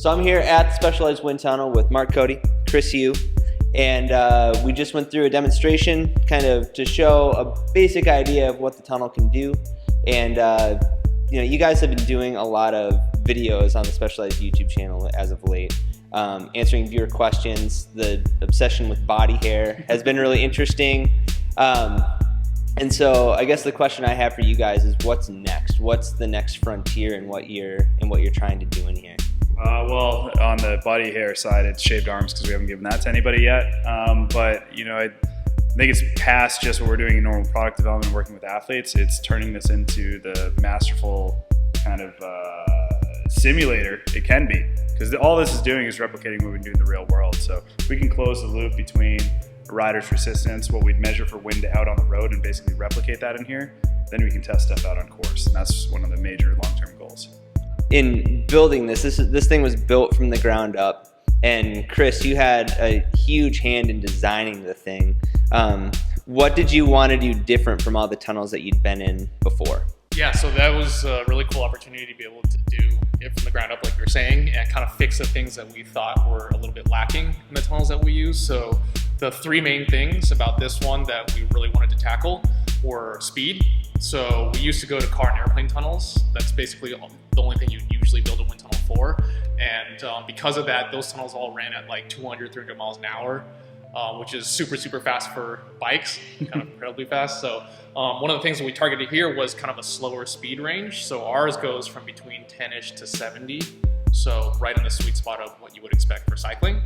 So I'm here at the Specialized Wind Tunnel with Mark, Cote, Chris Yu, and we just went through a demonstration kind of to show a basic idea of what the tunnel can do. And you guys have been doing a lot of videos on the Specialized YouTube channel as of late, answering viewer questions. The obsession with body hair has been really interesting. And so I guess the question I have for you guys is, what's next? What's the next frontier in what you're trying to do in here? Well, on the body hair side, it's shaved arms because we haven't given that to anybody yet. But I think it's past just what we're doing in normal product development and working with athletes. It's turning this into the masterful kind of simulator it can be, because all this is doing is replicating what we do in the real world. So we can close the loop between a rider's resistance, what we'd measure for wind out on the road, and basically replicate that in here. Then we can test stuff out on course, and that's one of the major long-term goals. In building this thing was built from the ground up, and Chris, you had a huge hand in designing the thing. What did you want to do different from all the tunnels that you'd been in before? Yeah, so that was a really cool opportunity to be able to do it from the ground up, like you were saying, and kind of fix the things that we thought were a little bit lacking in the tunnels that we use. So the three main things about this one that we really wanted to tackle were speed. So we used to go to car and airplane tunnels. That's basically the only thing you usually build a wind tunnel for. And because of that, those tunnels all ran at like 200, 300 miles an hour, which is super, super fast for bikes, kind of incredibly fast. So one of the things that we targeted here was kind of a slower speed range. So ours goes from between 10-ish to 70. So right in the sweet spot of what you would expect for cycling.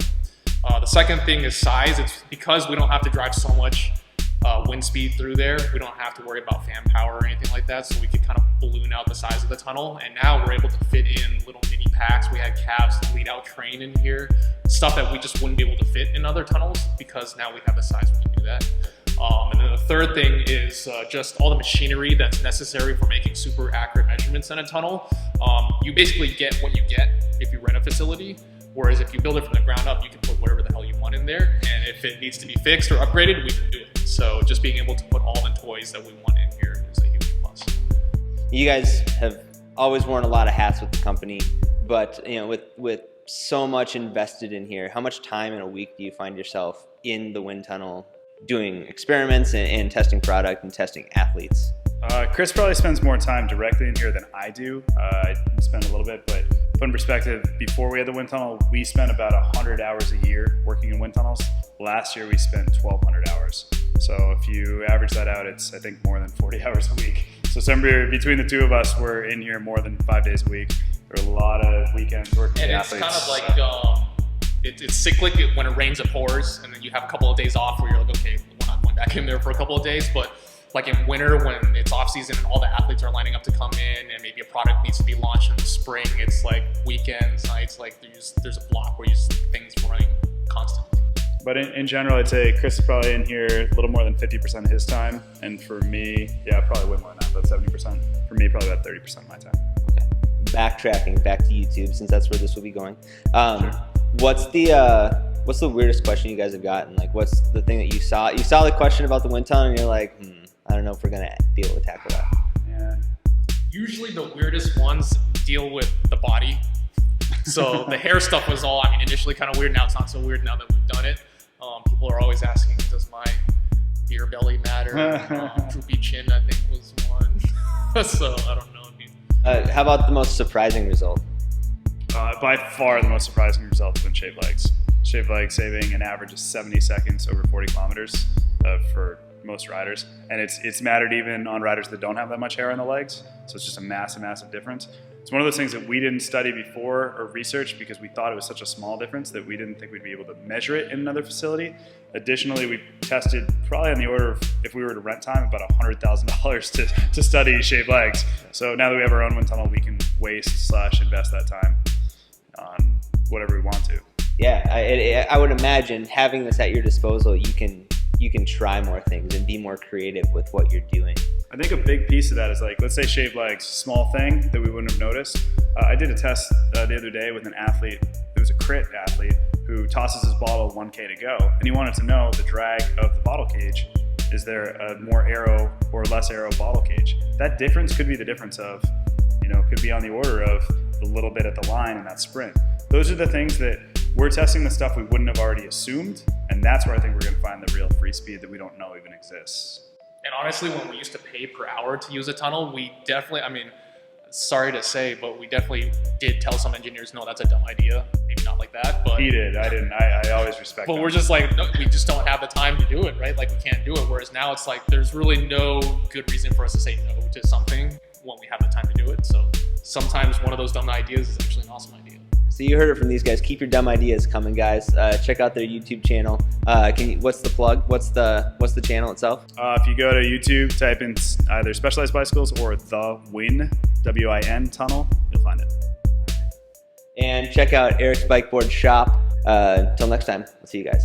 The second thing is size. It's because we don't have to drive so much wind speed through there. We don't have to worry about fan power or anything like that, so we could kind of balloon out the size of the tunnel. And now we're able to fit in little mini packs. We had cabs to lead out train in here, stuff that we just wouldn't be able to fit in other tunnels, because now we have the size we can do that. And then the third thing is just all the machinery that's necessary for making super accurate measurements in a tunnel. You basically get what you get if you rent a facility. Whereas if you build it from the ground up, you can put whatever the hell you want in there. And if it needs to be fixed or upgraded, we can do it. So just being able to put all the toys that we want in here is a huge plus. You guys have always worn a lot of hats with the company, but with so much invested in here, how much time in a week do you find yourself in the wind tunnel doing experiments and testing product and testing athletes? Chris probably spends more time directly in here than I do. I spend a little bit, but put in perspective, before we had the wind tunnel, we spent about 100 hours a year working in wind tunnels. Last year we spent 1,200 hours. So if you average that out, it's I think more than 40 hours a week. So somewhere between the two of us, we're in here more than 5 days a week. There are a lot of weekends working with athletes. And it's kind of like, it's cyclic. When it rains, it pours, and then you have a couple of days off where you're like, okay, we're not going back in there for a couple of days. But like in winter, when it's off season and all the athletes are lining up to come in, and maybe a product needs to be launched in the spring, it's like weekends, nights, like there's a block where things running constantly. But in general, I'd say Chris is probably in here a little more than 50% of his time. And for me, yeah, probably way more than that, about 70%. For me, probably about 30% of my time. Okay. Backtracking back to YouTube, since that's where this will be going. Sure. What's the weirdest question you guys have gotten? Like, what's the thing that you saw? You saw the question about the wind tunnel, and you're like, I don't know if we're going to be able to tackle that. Yeah. Usually the weirdest ones deal with the body. So the hair stuff was all, initially kind of weird. Now it's not so weird now that we've done it. People are always asking, does my beer belly matter? Droopy chin, I think, was one. So I don't know. How about the most surprising result? By far the most surprising result has been shaved legs. Shaved legs saving an average of 70 seconds over 40 kilometers for most riders. And it's mattered even on riders that don't have that much hair on the legs. So it's just a massive, massive difference. It's one of those things that we didn't study before or research because we thought it was such a small difference that we didn't think we'd be able to measure it in another facility. Additionally, we tested probably on the order of, if we were to rent time, about $100,000 to study shaved legs. So now that we have our own wind tunnel, we can waste/invest that time on whatever we want to. Yeah, I would imagine having this at your disposal, you can try more things and be more creative with what you're doing. I think a big piece of that is, like, let's say shaved legs, small thing that we wouldn't have noticed. I did a test the other day with an athlete. It was a crit athlete who tosses his bottle 1K to go, and he wanted to know the drag of the bottle cage. Is there a more aero or less aero bottle cage? That difference could be the difference of, could be on the order of a little bit at the line in that sprint. Those are the things that we're testing, the stuff we wouldn't have already assumed, and that's where I think we're going to find the real free speed that we don't know even exists. And honestly, when we used to pay per hour to use a tunnel, we definitely, I mean, sorry to say, but we definitely did tell some engineers, no, that's a dumb idea. Maybe not like that, but he did. I didn't. I always respect. But them. we're just like, no, we just don't have the time to do it, right? Like we can't do it. Whereas now it's like there's really no good reason for us to say no to something when we have the time to do it. So sometimes one of those dumb ideas is actually an awesome idea. So you heard it from these guys. Keep your dumb ideas coming, guys. Check out their YouTube channel. What's the plug? What's the channel itself? If you go to YouTube, type in either Specialized Bicycles or the Win, W-I-N tunnel, you'll find it. And check out Eric's Bikeboard Shop. Until next time, I'll see you guys.